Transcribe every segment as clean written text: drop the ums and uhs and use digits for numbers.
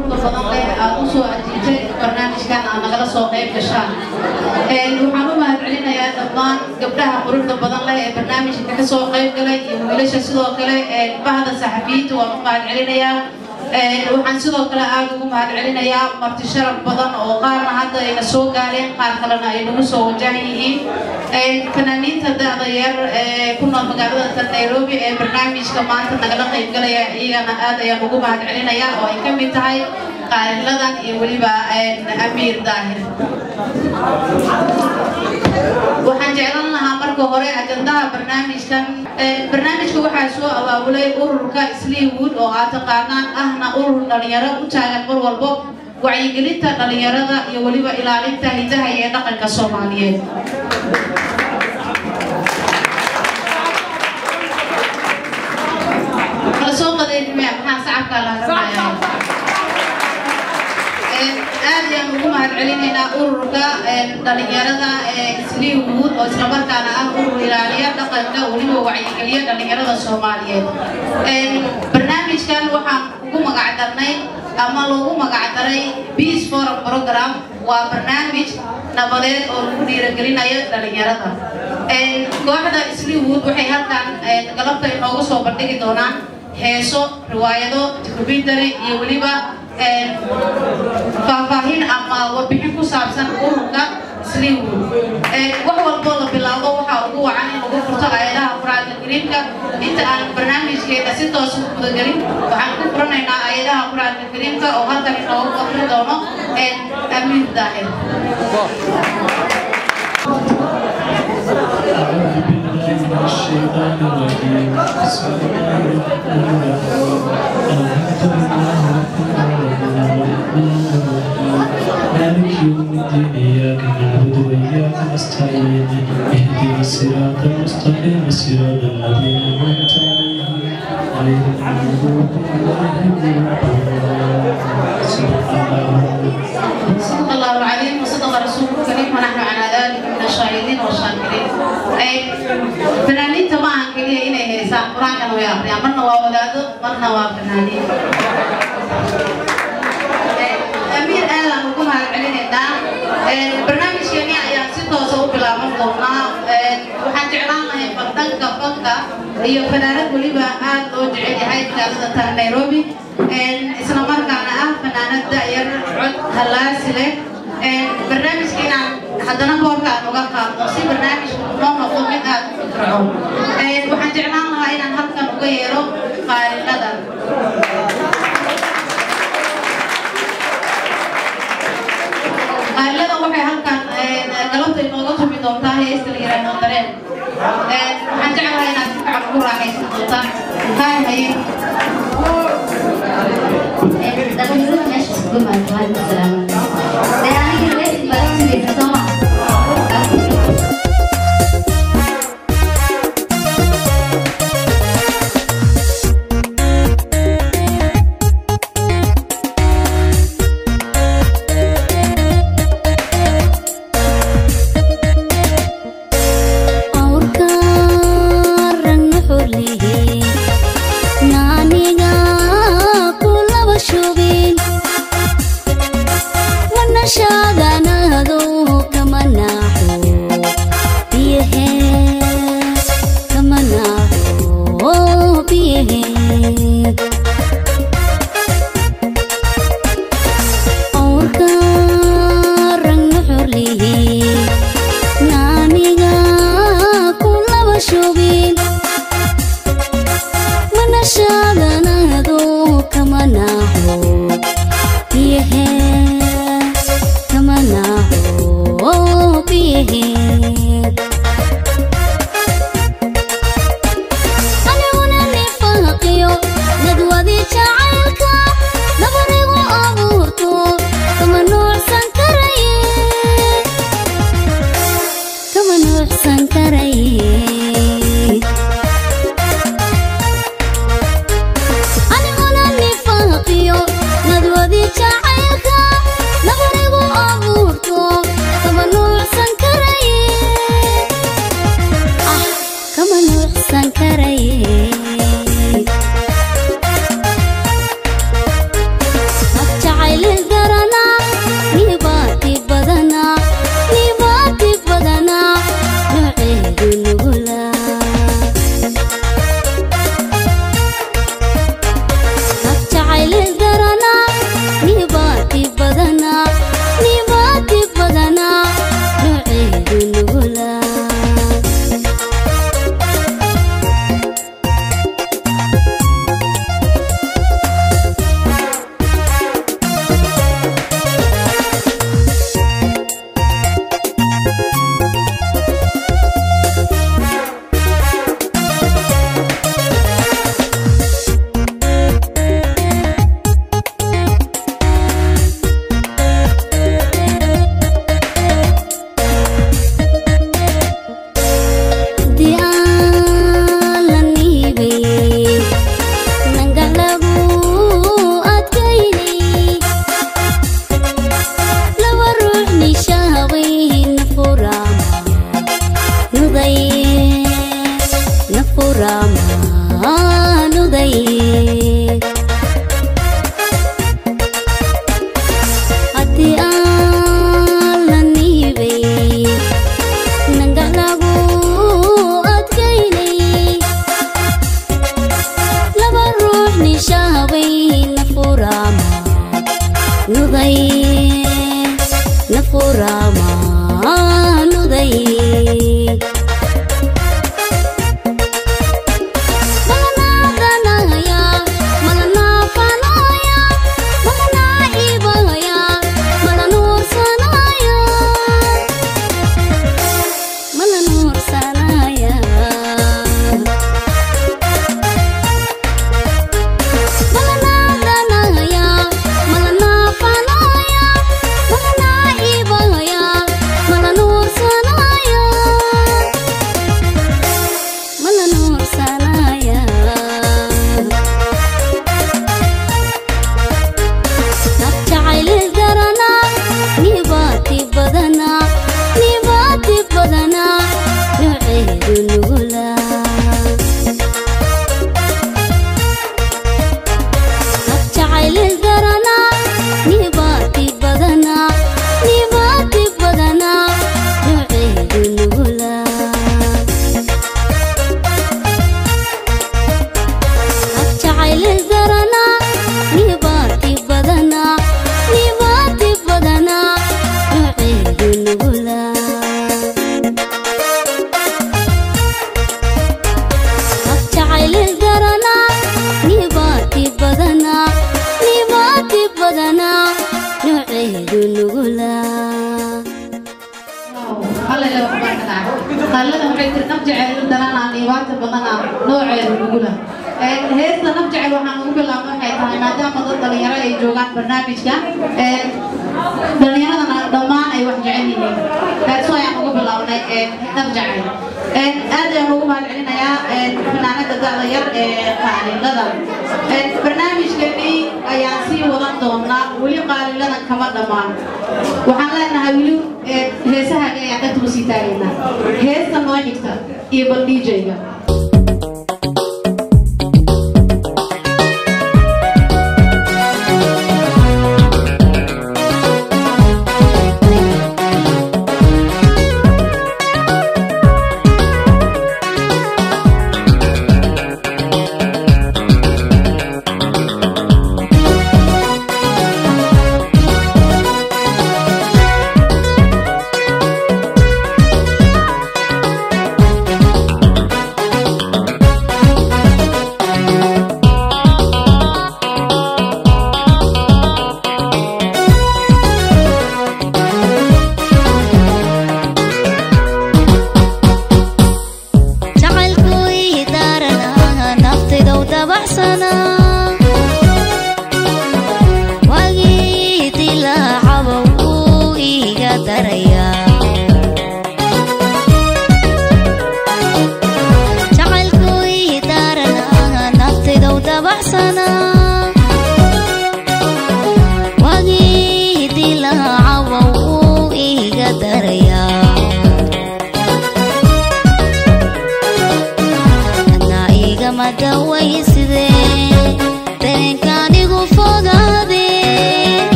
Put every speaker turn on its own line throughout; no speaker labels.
فضل له أوصو أجيبه برنامج كان أنا قال صوغيب كشان وحنو ما هتعلنا يا دمان قبلها قرب فضل له برنامج كان صوغيب كله وليش سلوا كله بعض الصحفيين وما هتعلنا يا waxaan sidoo kale aad ugu mahadcelinayaa marti sharaf badan oo qaarna hadda ay soo gaareen qaar kalena ay nagu soo wajahan yihiin fanaaniinta da'da yar ku nool magaalada Nairobi ee barnaamijka maanta nagala qayb galaya iyagana aad ayaan ugu mahadcelinayaa oo ay ka mid tahay qaaliladan iyo waliba Amiir Daahir waxaan jeclaan lahaa marka hore ajandaha barnaamijka waxaa soo abaabulay ururka Sleewood oo aad taqaanaan ahna urur dhalinyaro u taagan mar walba wacyigelinta dhalinyarada iyo waliba ilaalinta hidaha iyo dhaqanka Soomaaliyeed kala soo qadeynay maxaa sacabka la rabaa aad ayaan ugu mahadcelinaynaa ururka dhalinyarada Sleewood oo isla markaana ah urur ilaaliya dhaqanka waliba wacyigeliya dhalinyarada Soomaaliyeed barnaamijkan waxaan ugu magac darnay ama loogu magac daray Peace Forum Program waa barnaamij nabadeed oo lagu dhiirigelinayo dhalinyarada kooxda Sleewood waxay halkan galabta inoogu soo bandhigi doonaan heeso riwaayado documentary iyo waliba faahfaahin ama warbixin ku saabsan ururka Sleewood wax walba la bilaabo waxa ugu wacan in lagu furto aayadaha Quraanka Kariimka inta aan barnaamijkeeda si toos ah u gudagelin waxaan ku furanaynaa aayadaha Quraanka Kariimka oo halkan inoogu akhrin doono Amiir Daahir
الشيطان الرجيم بسم الله الرحمن الرحيم مالك يوم الدين إياك نعبد وإياك نستعين اهدنا الصراط المستقيم صراط الذين أنعمت عليهم
صدق الله العظيم وصدق رسوله الكريم ونحن على ذلك من الشاهدين والشاكرين فنانين طبعا كليه إنه هيسان قرآن كانوا يقرأ مرنا وأولاده مرنا وفنانين أمير أهلا بكم علينا برنامج جميع يقصده سوق بالعمل ضمنا وحنجعلنا فردنك فنكا هي فنانات وليبا آد وجعي هاي بلاد نيروبي إسنا مركعنا فنانات دائر عد هلاسلة برنامج كنا حدنا بوركا نوقع نصي برنامج ما مفهوم من هذا الفرعون وحنجعلنا هاي نهاركا نغيره قال لنا قال waxay halkan galabta inooga tumi doontaa heesta la yiraahdo dareen waxaan jeclahay inaad si fiican ugu raaxaysan doontaan kaan haye dhalinyarada meesha isugu yimaado salaam aniga meesha badanaysa soo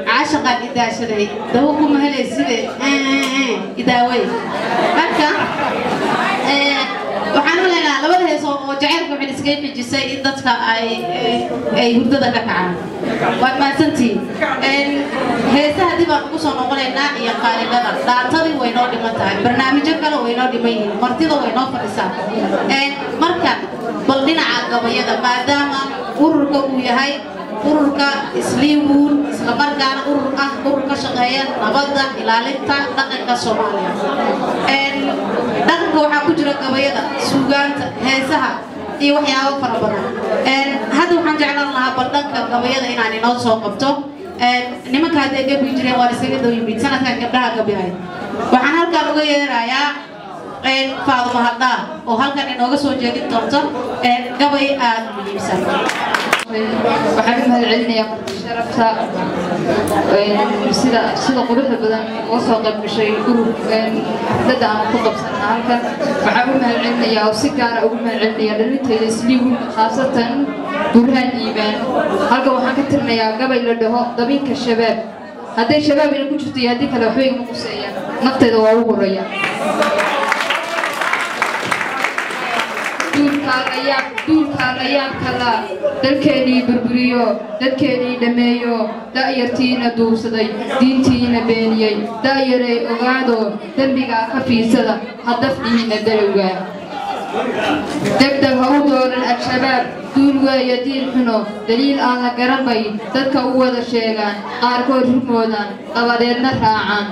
عاشقا إذا شري دوكم هلا سيد إذا وين مركا وحنو لنا لو ده سو جعلكم من سكيب الجسي إذا أي هدى ذاك عام وما سنتي هذا هذي بقصة نقولنا يا قارئنا لا تري وينو دي متى برنامجك كله وينو دي مين مرتي ده وينو فرسا مركا بلدنا عقبية ده بعدما ururka uu yahay ururka isliibuun isla markaana ururka shaqeeya nabadda ilaalinta dhaqanka Soomaaliya dhaqanka waxa ku jira gabayada suugaanta heesaha iyo waxyaabo fara badan hadda waxaan jeclaan lahaa bandhanka gabayada inaan inoo soo qabto nimanka hadda gabi jireen waa isaga dhow yimid sanadkan gabdhaha gabihay waxaan halkaan uga yeerayaa Faaduma Hadda oo halkan inooga soo jeedin doonto gabay aad u muhiimsan
waxaan mahadcelinayaa sharafta sida quruxda badan oo soo qayb gashay dad aan ku qabsanaa halkan waxaan u mahadcelinayaa oo si gaar ah ugu mahadcelinayaa dhalintayda Isliibuun khaasatan Burhaan Iibaan halkan waxaan ka tirinayaa gabay la dhaho dabinka shabaab hadday shabaab ina ku jirto iyo haddii kale waxba igama quseeyaan naftayda waa ugu horeeya duulka layaab kala dalkeenii burburiyo dadkeenii dhameeyo da'yartiina duursaday diintiina beeniyey da'yaray ogaado dembiga ka fiirsada hadafdiina dalowga degdeg ha u dooran al-shabaab duul weeye diin xuno daliil aan la garan bay dadka u wada sheegaan qaarkood rumoodaan qabadeedna raacaan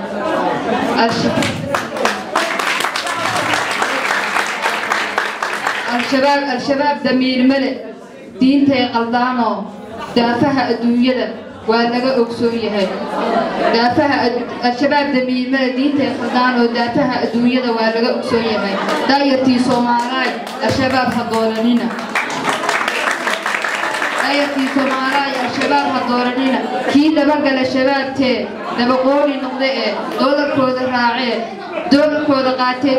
الشباب دمير ملء دين تي قلدانو دافها الدنيا وانغا اوكسويه دافها الشباب دمير ملء دين تي قلدانو دافها الدنيا وانغا اوكسويه دايرتي سومالاي الشباب هدورنينا دايرتي سومالاي الشباب هدورنينا كي دبقل الشباب تي دبقوني نقضي دولاركودا راعي دولاركودا قاتي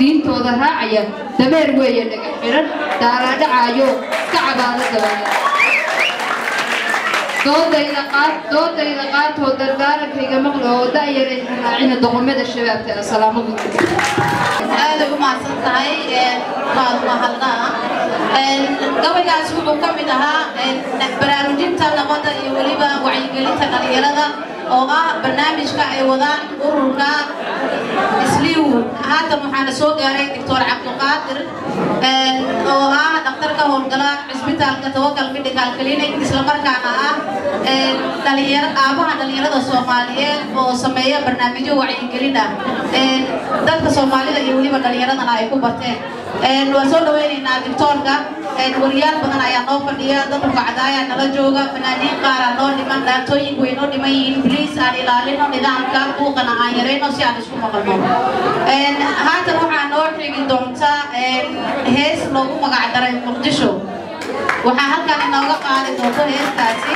diintooda raacaya dameer weeye dhaga xiran daara dhacayo kacbaada dabada doodayda qaatoo dardaarakayga maqlo oo da'yaray raacina doqomada shabaabta assalaamu calaykum
aad ugu mahadsan tahay Faaduma Hadda gabaygaas wuxuu ka mid ahaa baraarujinta nabadda iyo weliba wacyigelinta dhalinyarada oo ah barnaamijka ay wadaan ururka Isliibuun hadda waxaan soo gaaray Dr. Cabdiqaadir oo ah dhakhtarka howlgala cisbitaalka Tawakal Medical Clinic isla markaana ah dhalinyarada Soomaaliyeed oo sameeya barnaamijyo wacyigelin ah dadka Soomaalida iyo weliba dhalinyaradana ay ku barteen waa soo dhaweynaynaa doctorka wariyaal badan ayaa noo fadhiya dadka bacdaaya nala jooga fanaaniin qaar ah noo dhiman dhaantooyin way noo dhiman yihiin please aan ilaalino nidaamka buuqana aan yareyno si aan isku maqalno haatan waxaa noo xigi doonta hees loogu magac daray Muqdisho waxaa halkan inooga qaadi doonto heestaasi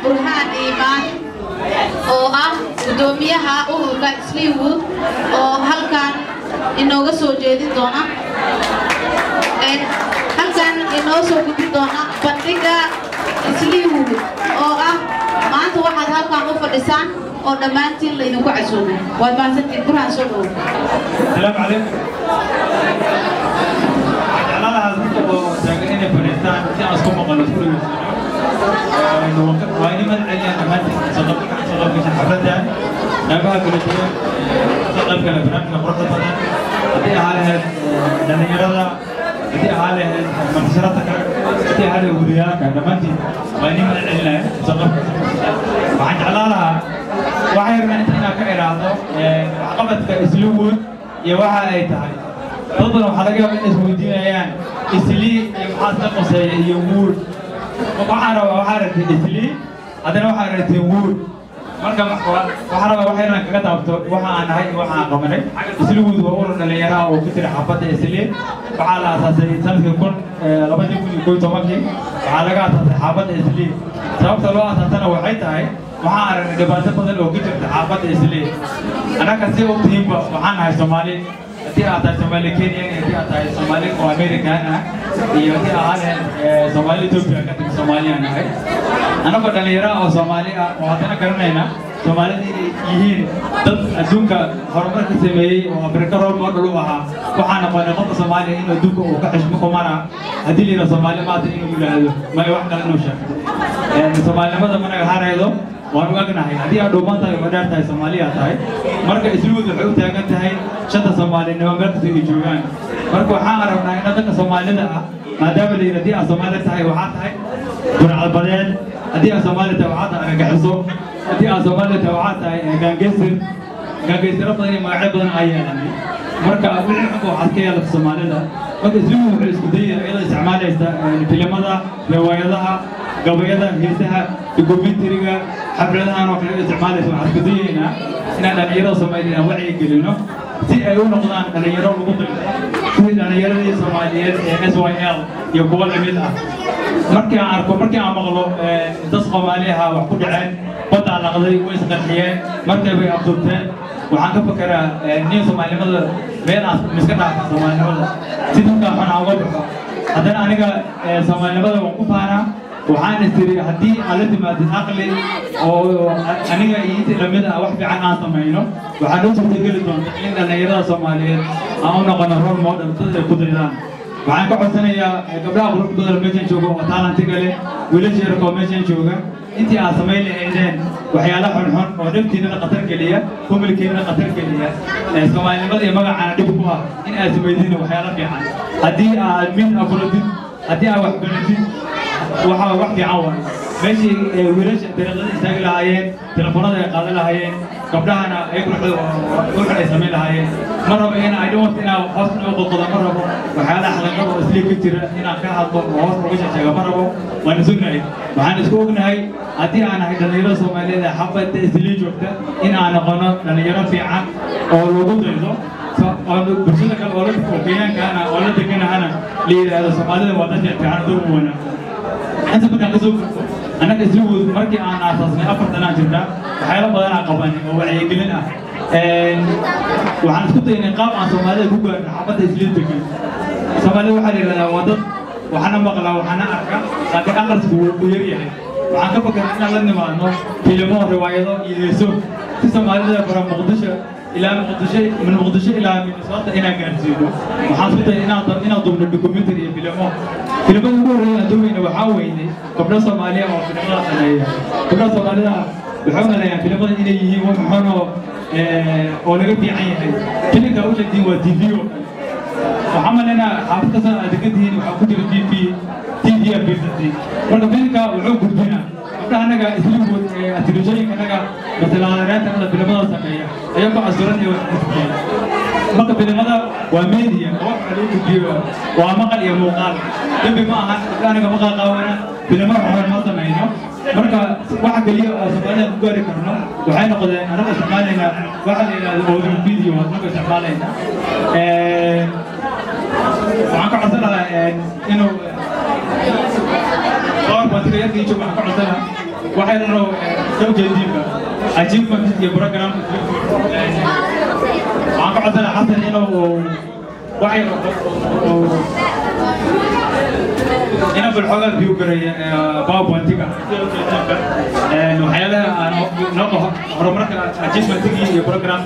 burhaan iimaan oo ah gudoomiyaha ururka Sleewood oo halkan inooga soo jeedin doona halkan inoo soo gudbin doona bandhiga Sleewood oo ah maanta waxaad halkan u fadhisaan oo dhammaantiin la idinku casuumay waad maasantiin burhaan soo dhow
السلام عليكم على هذا تاجرين فريستان في أسكم قناة كل وين من علينا كمان صدق في حفلة نبغى كل شيء صدق كلا برامج نقرأ طبعا هذه حالة لأن يرى هذه حالة منشرات هذه حالة وديا كمان وين من علينا صدق وعند على waxay rabnaa ka iraado caqabadka Sleewood iyo waxa ay tahay dadban waxa laga yaabaa in isweydiinayaan Sleewood iyo maxaa ka qoseeya iyo Wood waxa rabaa Sleewood hadana waxa rabaa Wood marka waxa rabaa waxayna kaga taabto waxa aan ahay waxa aan qabanay Sleewood waa urur dhalinyaro oo ku jira xaafadda Sleewood waxa la aasaasay sanadkii 2011 waxa laga aasaasay xaafadda Sleewood sababta loo aasaasana waxay tahay waxaan aragnay dhibaato badan oo ka jirta xaafadda Sleewood anaga si oo tiimba waxaan ahay Soomaali hadii aad tahay Soomaali Kenya hadii aad tahay Soomaali oo American ah iyo hadii aad Soomaali Ethiopia ka timid Soomaaliya ahay anaga dhalinyaro oo Soomaali ah oo hadana garanayna Soomaalida yihiin dad adduunka horumar ka sameeyay oo Afrika role model u ahaa waxaan aqoonay qofka Soomaaliya inuu adduunka uu ka xishmo ku mara hadii leena Soomaali maanta inuu yiraahdo ma wax kale inuu sheego Soomaalinimada managa hareedo waan ognahay hadii aad dhoobantahay oo dhaartahay Soomaaliya tahay marka Sleewood waxay u taagan tahay shanta Soomaalinimo meelkasta ay joogaan marka waxaan aragnaa in dadka Soomaalida ah maadaama ay hadii aad Soomaali tahay waxa tahay burcad badeed hadii aad Soomaali tahay waxa tahay argagixiso hadii aad Soomaali tahay waxa tahay gaangeysir badan magacyo badan ay yeelanay marka wixii xaq oo xadka yeelata Soomaalida marka Sleewood wuxuu isku dayay iyadoo isticmaalaysa filimada riwaayadaha gabayada heesaha documentary-ga xafladahan oo kale isticmaalaysa waxa isku dayayna inaan dhalinyarada Soomaaliyeed wacyi gelino si ay u noqdaan dhalinyaro lagu daydo si dhalinyaradii Soomaaliyeed ee SYL iyo kuwa lamid ah markii aan maqlo dad Soomaali ah wax ku dhaceen wada laqday way isqarxiyeen markay bay abdurteen waxaan ka fakaraa nin Soomaalinimada meel aan miska dhaafay Soomaalinimada sidoo kale waxaan uga baxo hadana aniga Soomaalinimada waan ku faanaa waxaan istiri hadii aan la timaadin aqli oo aniga iyo lamid ah wax fiican aan sameeyno waxaan u suurtagali doontaa in dhalinyarada Soomaaliyeed aan u noqono role model dadka ku daydaan waxaan ka codsanayaa gabdhaha quruxda meeshan jooga oo talentiga leh wiilasha oo meeshan jooga intii aan sameyn lahaydeen waxyaalaha xun oo naftiina qatar geliya kumilkiina qatar geliya Soomaalinimada iyo magacaana dib ku ah in aad sameeydiin waxyaalaha fiican hadii aad mid abuuradid hadii aad wax baratid waxa wax fiican waa meeshii wiilasha dariiqada istaagi lahaayeen telefoonada ay qaadan lahaayeen gabdhahana ay quruxda ay sameyn lahaayeen mar rabo in ay dhawaan inaa hoos u qodo mar rabo waxyaalaha xaqooda oo Sleewood ka jira inaan ka hadlo oo hoos uga sheego mar rabo waan isugnahay waxaan isku ognahay hadii aan ahay dhalinyaro Soomaaliyeed xaafadda Sleewood joogta in aan noqono dhalinyaro fiican oo lagu daydo bulshada kale oo la deegaankaana oo la deganahana leeyahay Soomaalida waa dad fiican oo wana أنت بدك تزوج أنا كزوج مركي أنا أساسني أفرد أنا جدا وحيلا بدنا قبني ووعي قلنا وعن كنت نقاب عن Soomaaliya جوجل حبت Sleewood تكين Soomaaliya وحنا لنا وضد وحنا مقلا وحنا أركا لكن أغلب بيريه وعن كفكر إحنا لنا ما إنه فيلمه روايته يسوع في Soomaaliya برا مقدسة إلى من مقدسة إلى مينيسوتا هنا كارزينو وحاسبته هنا ضمن الدوكيومنتري فيلمه الأمور دوينا وحاويني قبل Soomaaliya وفيلمات ثانية قبل Soomaaliya وحنا لنا فيلمات إليه ومحنو ولقيت عيني كلك أول شيء هو تيفيو وحملنا حافظة أدقته وحكوت تيفي أبيضتي ونبينك وعوق بنا قبل أنا Sleewood التلفزيون كنا مثلا رأيت أنا فيلمات ثانية أيام عصرني وحكي ما فيلمات وميديا وحلو كبير ومقال يا مقال تبي ما أنا كمقال قوانا فيلمات ما سمعنا marka waxa kaliya Soomaaliya ku gaari karno waxay noqdeen anaga Soomaaliya waxa la yiraahdo video anaga Soomaaliya waxaan ka codsanayaa inuu qor batriyada iyo waxaan ka codsanayaa waxaynu soo jeedinba achievement iyo program aan ka codsan xasan inuu waxay ina بالحوار بيو كريه PowerPoint كا إنه حياله نقطة هرمرك achievement تيجي program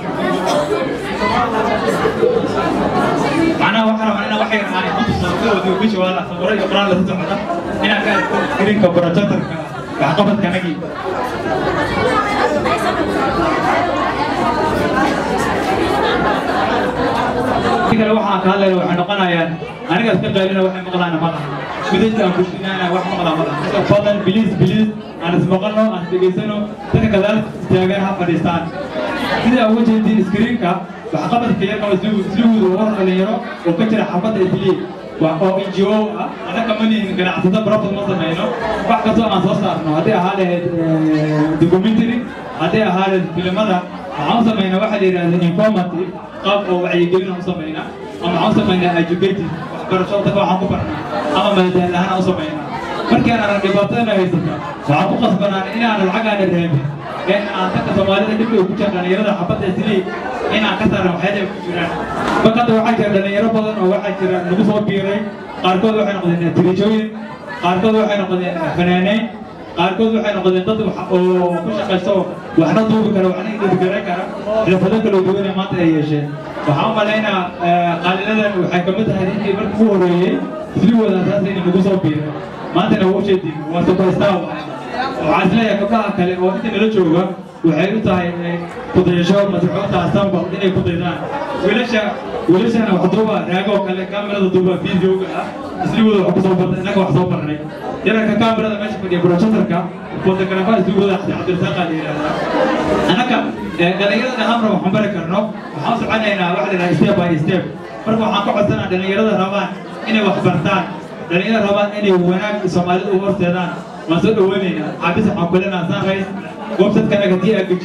أنا واحد أنا كنت سافر ودي وبيش ولا سافر يقرأ له تسمعه هنا كان كرين كبرجات كعقبة كناجي كده واحد قال له إحنا قناة أنا قلت قايلنا واحد مقلنا مرة بديت أن كنا أنا واحد مقلنا مرة فضل بليز أنا سمعنا أنا تجسنا تنا كذا استعجلها فلسطين كده أول شيء دي سكرين كا وحقبت كيا كم سلوك ورا اللي يرى وكتير حقبت إدلي وأو إنجيو أنا كمان يمكن أعتقد برافو مثلا هنا بعد كذا أنا صار إنه هذا حالة دوكيومنتري هذا حالة فيلم هذا عاوز منا واحد يرى إنفورماتيف قاب أو عيجينا عاوز منا أما عاوز منا أجوبيتي برشلونة تبع عمو برنا أما ما ده أنا عاوز منا مركي أنا ربطنا هيدا وعمو قصبنا إن أنا الحاجة أنا رهيبة لأن أعتقد زمالي اللي بيقولوا أنا يرى حبة إسلي إن أكثر وحدة كبيرة بقدر واحد كذا يرى بدن أو واحد كذا نقص كبيرة قاركود واحد نقدر تريجوين قاركود واحد نقدر فنانين قاركود واحد نقدر نطلب وكل شيء وإحنا طوب كلام وإحنا يدور كلام كلام رفضنا كلام دوينا ما تأيي شيء وحنا لنا قالنا وحكمتها هذه بركورية في ولا أساسا نقص كبيرة ما أنت لو شيء دي وسوف يستوى وعزله يا كبار كلام وقت نرجوه وحيرتها قدرشوا مزحوطة أستنبط إني قدرنا وليش أنا وحضوبة راجع وكلا كاميرا ضدوبة فيديو كلا أسلوبه وحصوبة إنك وحصوبة رني يلا كاميرا ماشي في البروشة تركا وقت كنا فاز أسلوبه عبد الرزاق عليه أنا كم قال يلا نهار وحمبر كرنو وحاصل عنا هنا واحد لا ستيب باي ستيب فرق وحنا قعدنا عندنا يلا ربان إني وحبرتان لأن ربان إني وناك سومالي أور سيدان مسؤول ويننا عبيس حقولنا نسان رئيس وبسط كنا كتير أكيد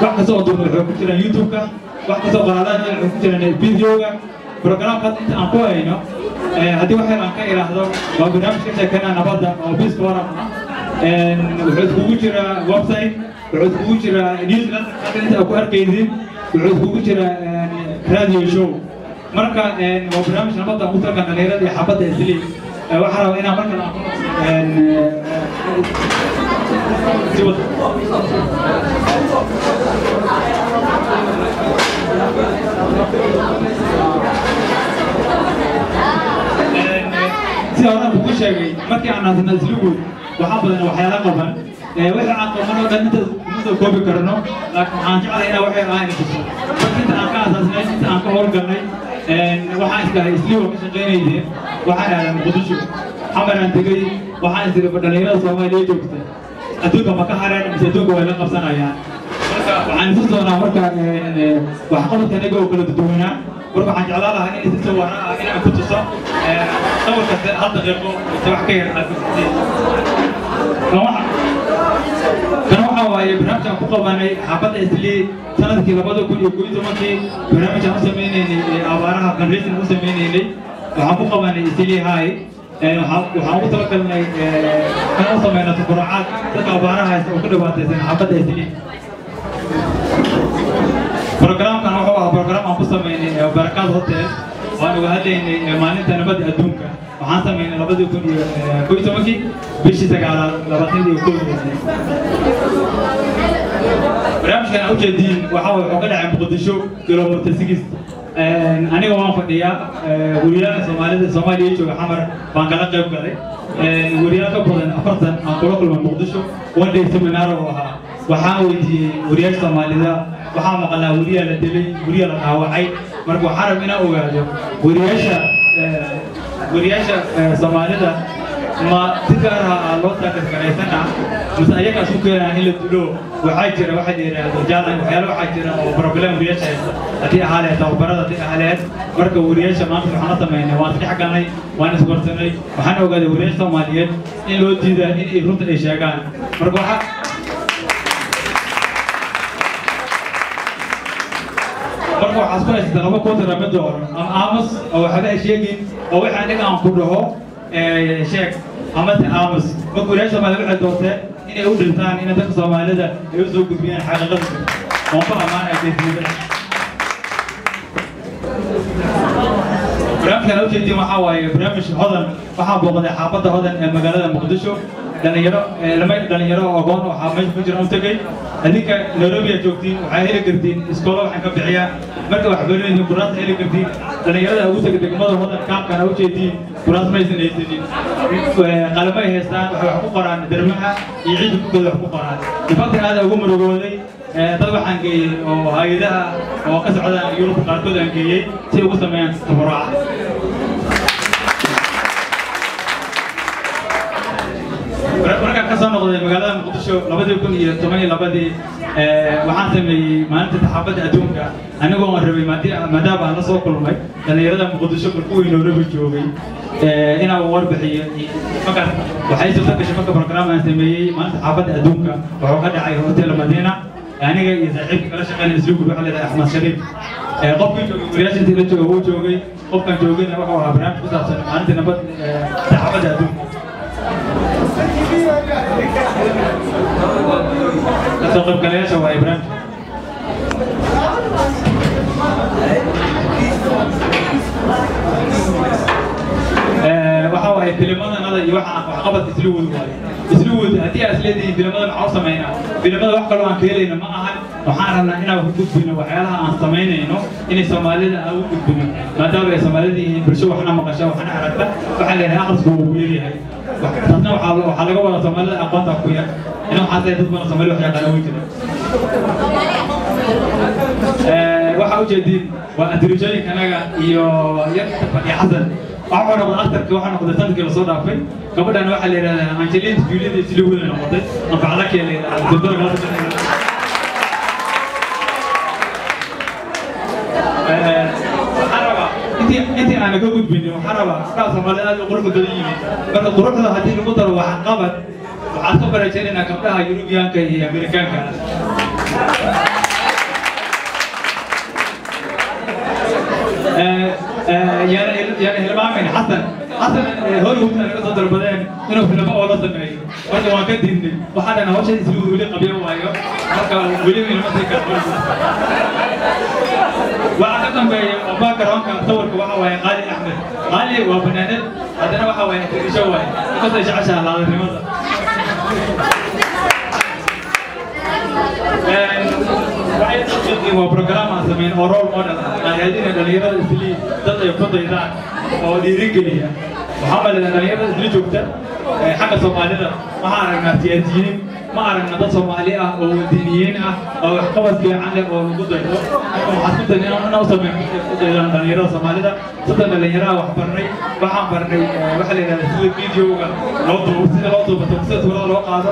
واحد صوت كنا يوتيوب كا واحد صوت قناة كنا فيديو كا برنامج قد أنت أقوى هنا هذه واحد عن كائن هذا وبرنامج كذا كنا نبض أو بيس كورا وعد كوجرا ويب سايت وعد كوجرا نيوزلاند هذا أنت أقوى أركيزين وعد كوجرا راديو شو مركا وبرنامج نبض أمثل كنا غير اللي حبض إسلي وحنا هنا مركا si hore ugu sheegay markii aan naslugu waxa badan waxyaalo qaban waxa aan qabano dhanta muddo koobi karno laakiin aan jeclahay inaan waxay ahayn markii aan ka asaasnay inta aan ka howlgalnay waxaan islahay isliiwa ka shaqeynayay waxaan aaday Muqdisho xamaraan tagay waxaan isla dhalinyarada Soomaaliyeed joogta adduunka ma ka haraan mise adduunka way la qabsanayaan marka waxaan isu doonaa marka wax qabadka anaga oo kala duwanaa marka waxaan jeclaan lahaa in si waara inaan ku tuso qabarka hal daqiiqo wax ka yar كانوا حوالي برنامج عم بقبلني حبت إسلي سنة كلا بدو كل يوم كل زمان كي برنامج عم سميني أبارها كنريس عم سميني لي وعم بقبلني إسلي هاي وعم بتوكلني كانوا سمينا تبرعات تكابارها وكل بعض إسلي حبت إسلي برنامج كانوا هو برنامج عم بسميني بركات هوتيل وأنا وهذا إن مالين تنبض أدونك وحاسة من لبدو كل زمان كي بيشي سجارة لبطني يكون برنامج كان أوجه دين وحاول وقدر عم بقدشوا كيلومتر 6 أنا وما فديا وريانا سومالي يجوا حمر بانكلا قيب كله وريانا كبرنا أفرزن أقول كل من بقدشوا وندي سمينار وحاول دي وريانا سومالي ذا وحاول قلنا وريانا دلي وريانا هواعي مركو حرب هنا وجاهه وريانا سومالي ذا ما تكره الله تكرهنا مثلا يك أشوفه هني للدلو وحاجر واحد رجال وحيل وحاجر وبروبلم ورياش أتي حالة أو برد أتي حالات مركب ورياش ما في حنا تمينه وأنا حكاني وأنا سبورتني وحنا وقاعد ورياش سوماليين إن لو تيجي إن يروح الأشياء كان مركب مركب حسب استلامه كنت رمضان أمس أو هذا الشيء أو إحنا عم كله شيء عملت أمس بقولش ما نبغى دوته inay u dhintaan in dadka Soomaalida ay u soo gudbiyaan xaqooqda oo ka amaan ay deegaanada barnaamijkan oo jeedin waxa waaye barnaamij hodan waxa booqday xaafadda hodan ee magaalada Muqdisho dhalinyaro oo aqoon waxa meesha ku jira u tagay adinka Nairobi joogtiin waxay heli kartiin iskoolo waxaan ka bixiyaa marka wax baranayeen kuraas heli kartiin dhalinyarada ugu tagay degmada hodan kaabkan u jeedin kuraas ma aysan haysanin qalab ay haystaan wax ku qoraan darmaha iyo ciid ku kala wax ku qoraan dibadda aad ugu murugooday dad waxaan geeyay oo hay'adaha oo ka socda Yurub qaarkood aan geeyay si ugu sameeyaan tabarucaad marka ka soo noqday magaalada Muqdisho 2012 waxaan sameeyay maalinta saxaafadda adduunka anigoo aan rabay maadaama aan la soo kulmay dhalinyarada Muqdisho markuu Nairobi joogay inaan warbixiyo markaas waxay soo gashay marka program aan sameeyay maalinta saxaafadda adduunka wuxuu ka dhacay hotel Madiina aniga iyo saaxiibkii kala shaqeynay islugu waxa leedahay Axmed Shariif qofkii joogay wariyaashintii la joogay uu joogay qofkan joogayna waxa uu barnaamij ku saabsan maalinta nabad saxaafadda adduunka تقرب كليش أو إبراهيم وحاول فيلمنا هذا يوحى وعقبت اسلوب هذه أسلدي فيلمنا معروف سمينا فيلمنا وحكي له عن كيلين ما أهل وحارنا هنا وجود بينه وحيالها عن سمينا إنه إن الصوماليين أو وجود بينه ما دام الصوماليين برشوا وحنا مقشوا وحنا عرفنا وحنا آخر سبوبيري هاي وحنا وحنا ولا الصوماليين أقوى تقوية إنه حتى يدخل الصوماليين وحنا قالوا كده waxa u jeedin waa adriijooyin kanaga iyo xasan waxa noqday aktarka waxa noqday sanadkii la soo dhaafay gabadhan waxa la yiraahdaa Angelina Jolie isla wada noqotay anfacala keenay dad kala araba intii aan ka gudbin waxaraba ka Soomaaliyeed aad u qurux badan yihiin marka quruxda hadii lagu daro waxa qabad waxaad ka barajeynaa gabdhaha Yurubiyaanka iyo Ameerikaanka يعني هلمامين حسن هوليوود أنا قصة دربدين إنه في النبأ ولا سمعي وأنا ما كديني وحنا أنا وش يسوي ولي قبيل وعيو مركا ولي من المسك وأنا كم بي أباك رانك صور كواحد ويا غالي أحمد غالي وبنانه هذا واحد ويا تريشوا قصة شعشة على هذا الموضوع هو برنامج سمين أورال موديل هذين الدليل اللي تطلع يفضل إذا أو ديريكلية محمد الدليل اللي جبته حاجة سومالية ما عرفنا سياسيين ما عرفنا ده سومالية أو دينيين أو قبض في عندك أو وجود حسيت إن أنا أوصل من الدليل سومالية صدق الدليل وحبرني وحلي الفيديو لو بتوصل ولا لو قاعد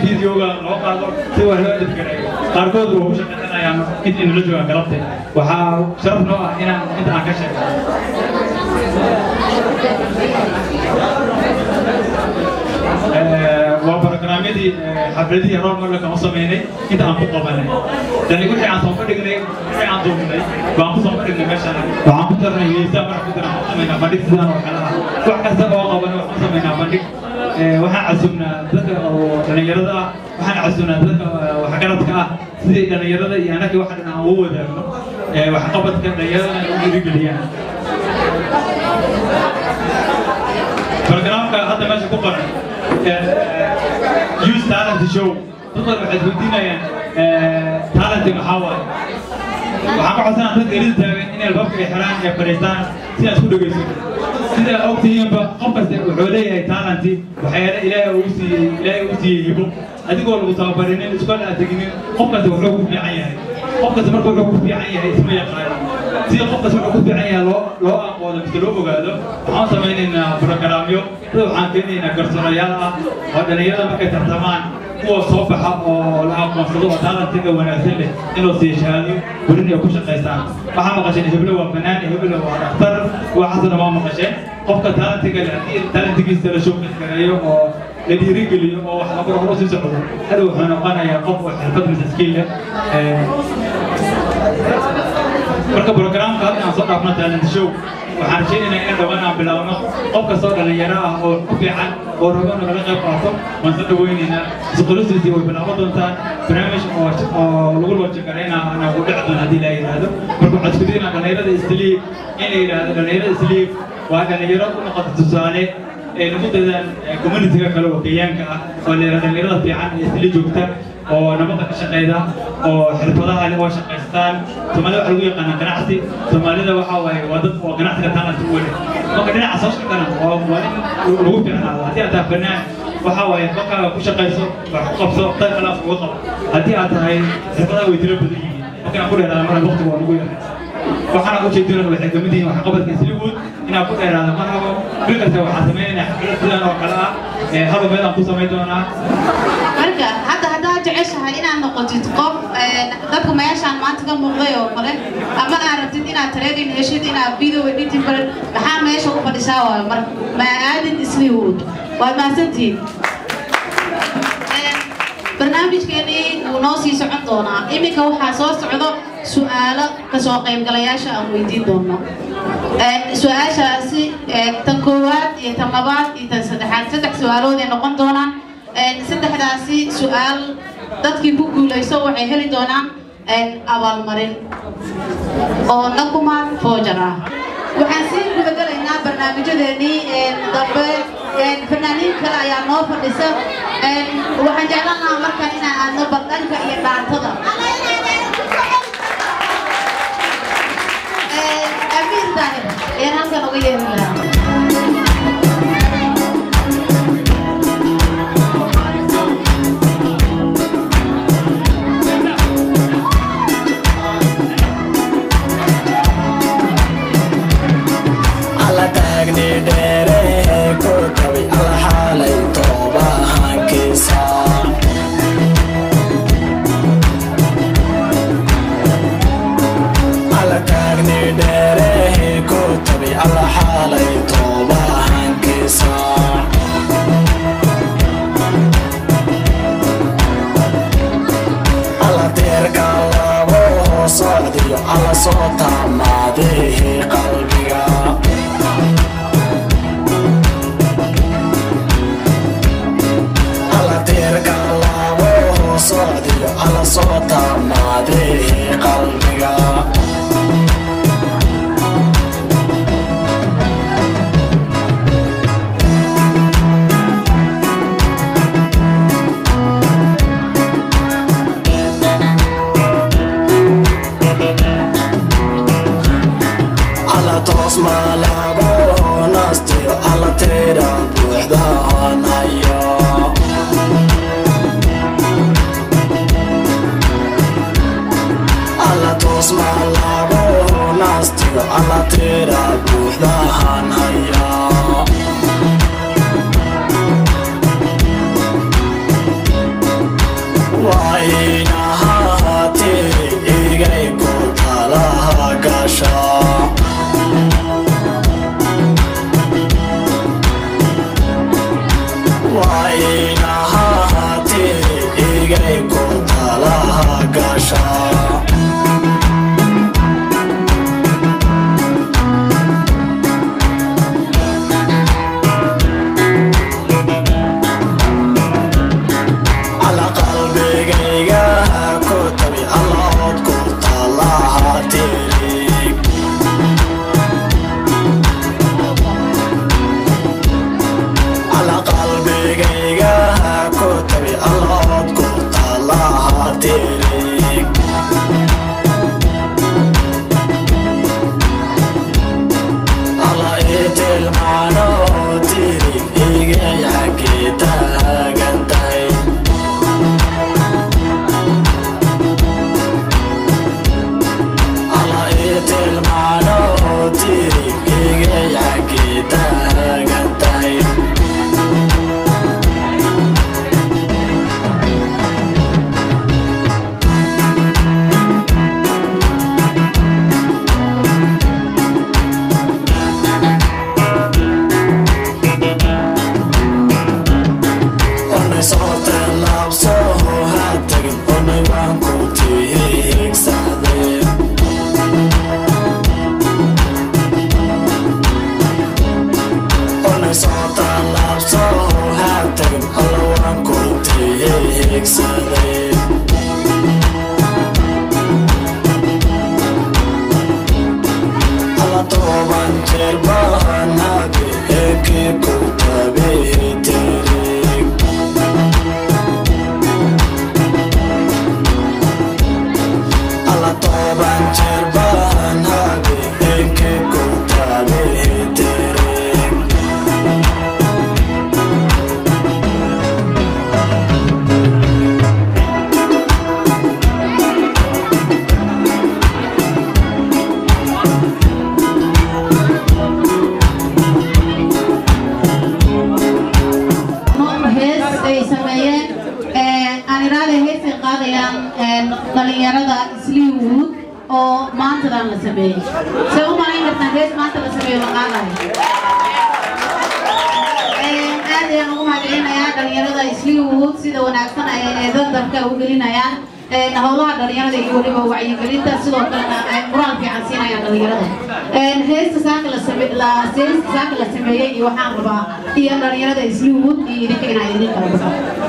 فيديو لو قاعد سوى هذا الكلام قاركود روح شغلنا يعني كنت نرجع قربته وها شرفنا هنا أنت عكشة وبرنامجي حفلتي هرول مرة كم صميني كنت عم بقبلني لأن كل عن صوفر دقني كل عن ضمني وعم صوفر دقني ماشان وعم بترني يسافر عم بترني صمينا بديك سنة وكلها وحكسر وقبلنا وصمينا بديك وحنا عزمنا ذاك ودنيردا وحنا عزمنا ذاك وحكرتك سيدي دنيردا يعني كي واحد أنا هو ده وحقبتك دنيردا ورجليا برنامج هذا ماشي كبر يوز تالنت شو تطلع بعد ودينا يعني تالنت محاور وحنا حسنا ذاك يريد إن الباب إحرام يا فريسان سيا شو دقيسون سيدا أوقتين بقبض وحولي تالنتي وحياة إلهي وسي يبو أديكوا المتابعين الأسبوع أتجنين قبض وحقوق بعينه قبض مركب حقوق بعينه اسمه يقال سيا قبض حقوق بعينه لو أقوى المثلوب وقالوا حاصل من برنامجيو لو عندنا كرسونيالا ودنيا ما كتر زمان هو صباح ولا مفروض تالنتي ونازله إنه سيشهادي ورني أكوش قيسان فهم قشين هبلوا وفنان هبلوا وأختار وحسن ما مقشين قفك تالنتي سلشوف كرايو أو لديريجلي أو حبر روسي سعود هذا وحنا قانا يا قف وحفظ مسكينة مركب برنامج هذا عن صدق أبنا تالنت شو waxaan rajaynaynaa in dhawaan aan bilaabno qof kastoo dhalinyaro ah oo ku fiican oo rabo inuu naga qayb qaato waan soo dhaweynaynaa isqoristiisii way bilaaban doontaan barnaamij oo lagu loojagareynaa anaa ku dhici doona haddii la yidhaahdo marka waxaad isku daynaa dhalinyarada isliib in la yidhaahdo dhalinyarada isliib waa dhalinyaro u noqota tusaale نموذجا كوميونيتي كله وكيانك ولا dhalinyarada fiican ee isla joogta oo nabadda ka shaqeeyda oo xirfadaha leh oo shaqeystaan Soomaalida waxa lagu yaqaan ganacsi Soomaalida waxa waaye wadad oo ganacsiga taana u wada marka dhinaca sooshkana waa lagu fiicnaa hadii aad tahay waxa waaye qofka ku shaqeyso wax ku qabso qayb kala ugu qabo hadii aad tahay xirfadaha way tiro badan yihiin marka ku dheeraada mar waqtiga waa lagu yahay waxaan ugu jeedinaa waxay kamid yihiin wax qabadka isliiwood inaan ku dheeraado mar habo bilkasta waxaan sameeynaa xaflad oo kala ah habo meel aan ku sameyn doonaa
marka hadda jeceshahay inaad noqotid qof dadka meeshaan maanta ka muuqday oo kale ama aad rabtid inaad training heshid inaad video editing baran maxaa meesha u fadhisaa waayo mar ma aadin isliiwood waa maasantiin barnaamijkeeni wuu noo sii socon doonaa iminka waxaa soo socdo su'aalo ka soo qaybgalayaasha aan weydiin doono su'aashaasi tan koowaad iyo tan labaad iyo tan saddexaad saddex su'aalood ay noqon doonaan saddexdaasi su'aal dadkii ku guulayso waxay heli doonaan abaalmarin oo nakumaan foojar ah waxaan sii gudagalaynaa barnaamijyadeennii dambe fanaaniin kale ayaa noo fadhisa waxaan jeclaan lahaa markaan inaan aadno bandhanka iyo dhaantada أمين ثاني يعني هم كانوا غيرين لها
على تاجني ديري كوكبي على حالي طوبة هنكسا تاغني ديره كتبي على حالي طوبة هنكسار على تيرك الله صعدي على صوت عماده قلبي على تيرك الله صعدي على صوت عماده قلبي ما لابو ناستي على تيرا بوحدان هيا على توس ما لابو ناستي على تيرا بوحدان هيا وعينا هاتي إيجاي كوتالا قاشا على قلبي جاية كتبي الله كنت الله تريك على قلبي جاية كتبي الله كنت الله تريك على إيد المعنى تريك إيجي حكيتها قنتي على إيد المعنى تريك إيجي حكيتها قنتي
أنا رأي هيس قاضيان دليرة إسليوود أو ما تدان لسبيه سو ما ينقطع هيس ما تدان لسبيه مقالة هذا نقوم علينا يا دليرة إسليوود سيدا ونعكسنا إذا درك وقلنا يا هؤلاء دليرة يقولوا بوعي قلنا سيدا قرآن في عسينا يا دليرة هيس ساق لسبيه لا هيس ساق لسبيه يوحنا ربع هي دليرة إسليوود يريكنا يريكنا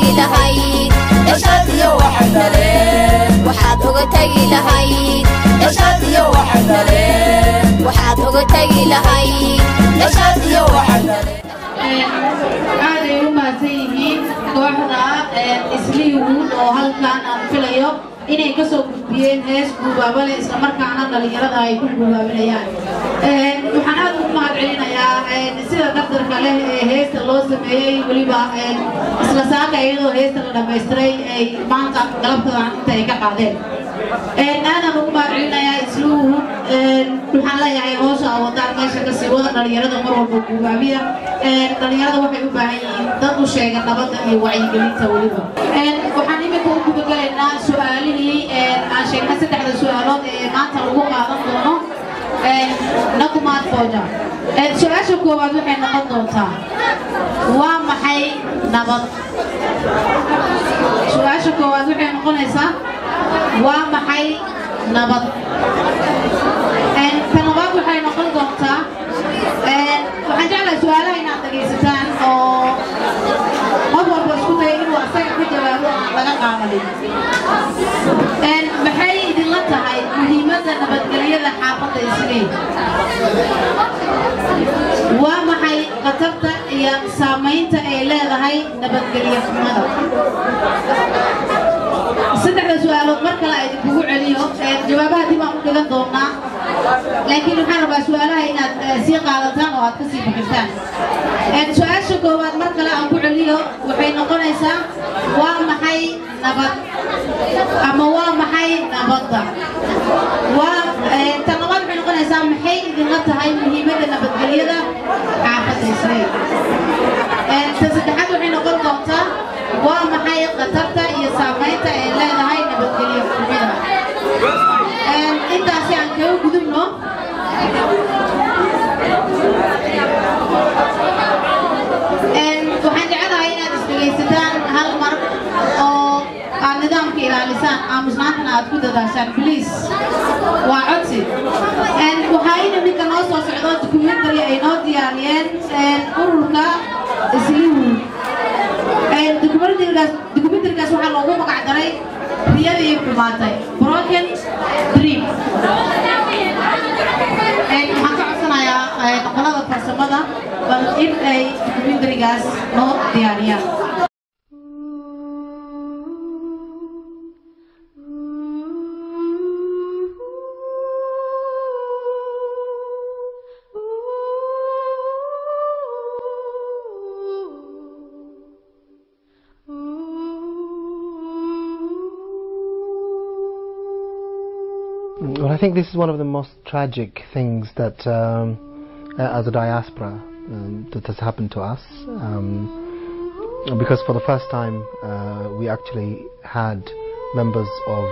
tagi lahayd nashaad iyo waxaad dhaleen waxaad uga tagi lahayd nashaad iyo waxaad dhaleen waxaad uga tagi lahayd nashaad iyo waxaad dhaleen
aad ay u mahadsan yihiin kooxda Isliiwood oo halkan aan filayo inay ka soo gudbiyeen hees guubaabale isla markaana dhalinyarada ay ku guubaabinayaan waxaan aad ugu mahadcelinayaa sida dardarka leh ee heesta loo sameeyey weliba isla saaka iyadoo heesta la dhamaystiray ay maanta galabtada inta ay ka qaadeen aadan ugu mahadcelinayaa Isliiwood waxaan leeyahay hoosha wadaan meesha ka sii wada dhalinyarada mar walba guubaabiya dhalinyarada waxay u baahan yihiin dad u sheega nabadda iyo wacyigelinta weliba waxaan imika u gudagalaynaa su'aalihii aan sheegnay saddexda su'aalood ee maanta lagu qaadan doono nakumaad fooja su'aasha koowaad waxay noqon doontaa waa maxay nabad su'aasha koowaad waxay noqonaysaa waa maxay nabad tan labaad waxay noqon doontaa waxaan jeclahay su'aalaha inaad dhagaysataan oo qof walba isku daya inuu asaga ka jawaabo laga qaadanin maxay idinla tahay muhiimadda nabadgelyada xaafadda Islii waa maxay khatarta iyo saamaynta ay leedahay nabadgelyo xumada saddexda su'aalood mar kale ay kugu celiyo jawaabaha dib aan u dhigan doonaa laakiin waxaan rabaa su'aalaha inaad sii qaadataan oo aad ka sii fikirtaan su'aasha koowaad mar kale aan ku celiyo waxay noqonaysaa waa maxay nabad ama waa maxay nabadda tan labaad waxay noqonaysaa maxay idinla tahay muhiimadda nabadgelyada xaafadda Islii tan saddexaad waxay noqon doontaa waa maxay khatarta iyo saamaynta ay leedahay nabadgelyo xumada intaasi aan kaga gudubno waxaan jecelahay inaad isdhegaysataan hal mar oo aad nidaamka ilaalisaan aamusnaantana aad ku dadaashaan please waa codsi waxaa ninka noo soo socdo documentary ay noo diyaariyeen ururka Isliiwood documentary-gaas waxaa loogu magac daray riyadii xumaatay broken dream waxaan ka codsanayaa qolada farsamada bal in ay documentary-gaas noo diyaariyaan
Well, I think this is one of the most tragic things that, as a diaspora, that has happened to us. Because for the first time, we actually had members of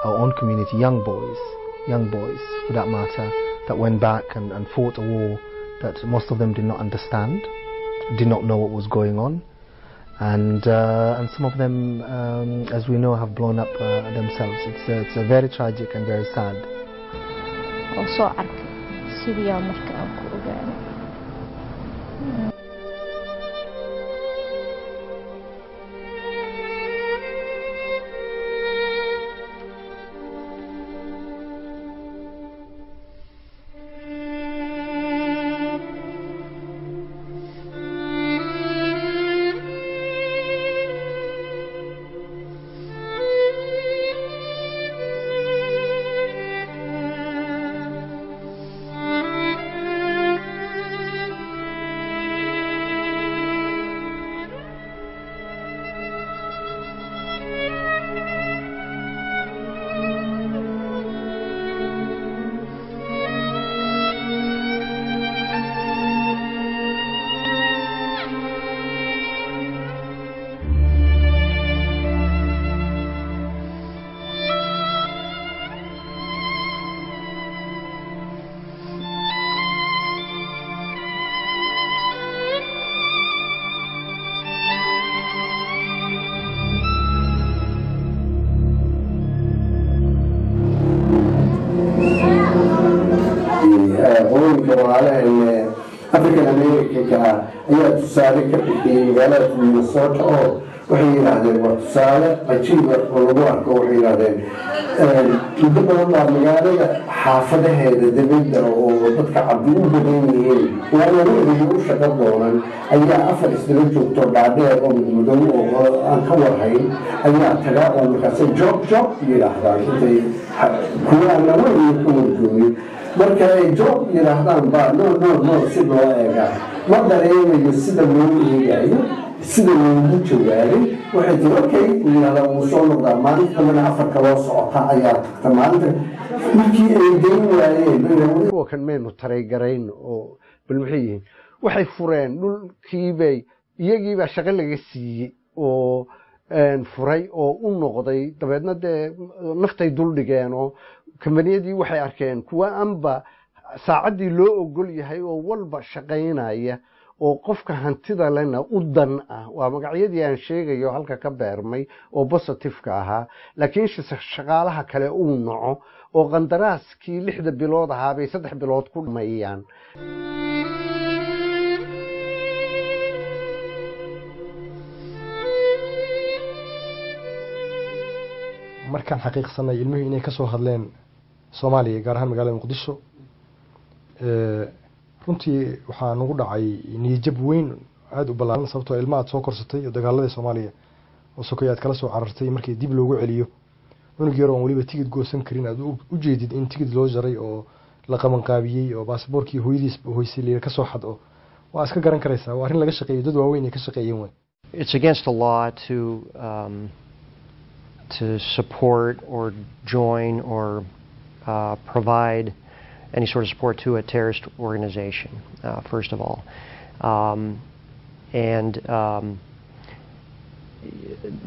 our own community, young boys for that matter, that went back and fought a war that most of them did not understand, did not know what was going on. And some of them, as we know, have blown up themselves. It's a very tragic and very sad.
وصو عرك سوريا مركا أكو أجانب.
African American ayaa tusaale ka bixiyay magaalada Minnesota oo waxay yidhaahdeen waa tusaale cajiiba oo lagu arko waxay yidhaahdeen muddo badan baa magaalada xaafadaheeda dibadda oo dadka cabdi u badan yihiin waa lagu edeyo u shaqo doonan ayaa afar isdaba joogto dhaadheer oo mudmadow oo aan ka warhayn ayaa tagaa oo markaase job yidhaahdaan intay kuwa aan lagu edeyo ka warjoogin marka ay job yidhaahdaan baa no si loo eegaa ma dareemayo sida loo eegayo sida loogu jawaabay waxay tiri okay yidhahdaa wuu soo noqdaa maalinta dambena afarka loo socota ayaa tagta maalinta markii ay geyn waayeen kuwa kan maynu tareygarayn oo bal maxay yihiin waxay fureen dhulkiibay iyagiibaa shaqo laga siiyey oo furay oo u noqday dabeedna dee naftay duldhigeen oo kambaniyadii waxay arkeen kuwa anba saacaddii loo ogol yahay oo walba shaqaynaya oo qofka hantida lena u dan ah waa magacyadii aan sheegayo halka ka beermay oo positive-ka ahaa laakiin shaqaalaha kale uu naco oo qandaraaskii 6 bilood ahaa bay 3 bilood ku dhameeyaan
markaan xaqiiqsanay ilmihii inay ka soo hadleen Soomaaliya gaar ahaan magaalada Muqdisho runtii waxaa nagu dhacay niyad weyn aad u ballaaran sababtoo ilmaha soo korsatay oo dagaaladii Soomaaliya oo sokoyaad kala soo carartay markii dib loogu celiyo unug yar oo waliba tigid goosan karin aad u jeedid in tigid loo jaray oo la qaban qaabiyay oo baasaboorkii hooyadiis hoysiilay ka soo xad oo waa iska garan karaysaa waa arrin laga shaqeeyo dad waaweyn ay ka shaqeeyeen way
It's against the law to support or join or provide any sort of support to a terrorist organization, first of all.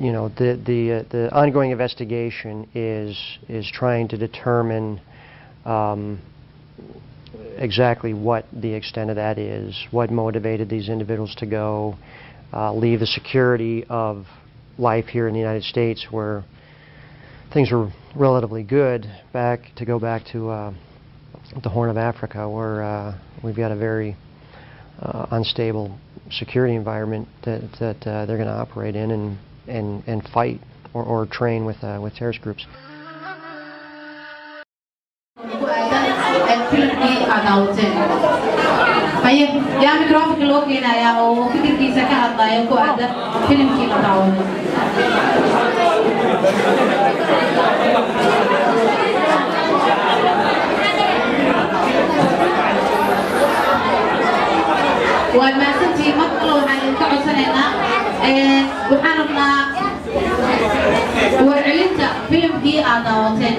You know, the ongoing investigation is trying to determine exactly what the extent of that is, what motivated these individuals to go, leave the security of life here in the United States where things were relatively good, go back to the Horn of Africa, where we've got a very unstable security environment that they're going to operate in and fight or train with terrorist groups.
والماسنتي مطلوب عن كعسننا وحنا ورعلتا فيلم في عضواتين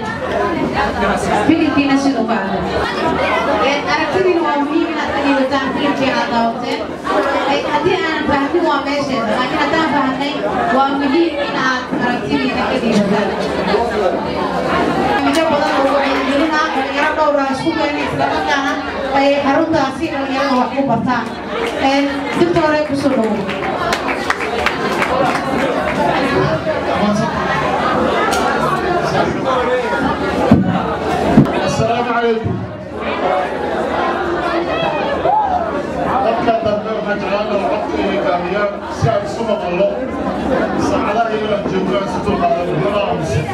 فيلم في نشيد وبعد أركتني المهمين أتني بتاع فيلم في عضواتين هدي أنا فهمي وماشي لكن أنا فهمي ومهين من أركتني تكدي بتاع مجرد بدل وعيدنا يرى وراسكو بين إسلامنا حرونتا أصير يلا وحكو بتاع دكتور يكسروا
السلام عليكم. أذكر دكتور حجران العقد كاميان سعد سمق الله سعداء إلى الجبران ستوقع الله سبيس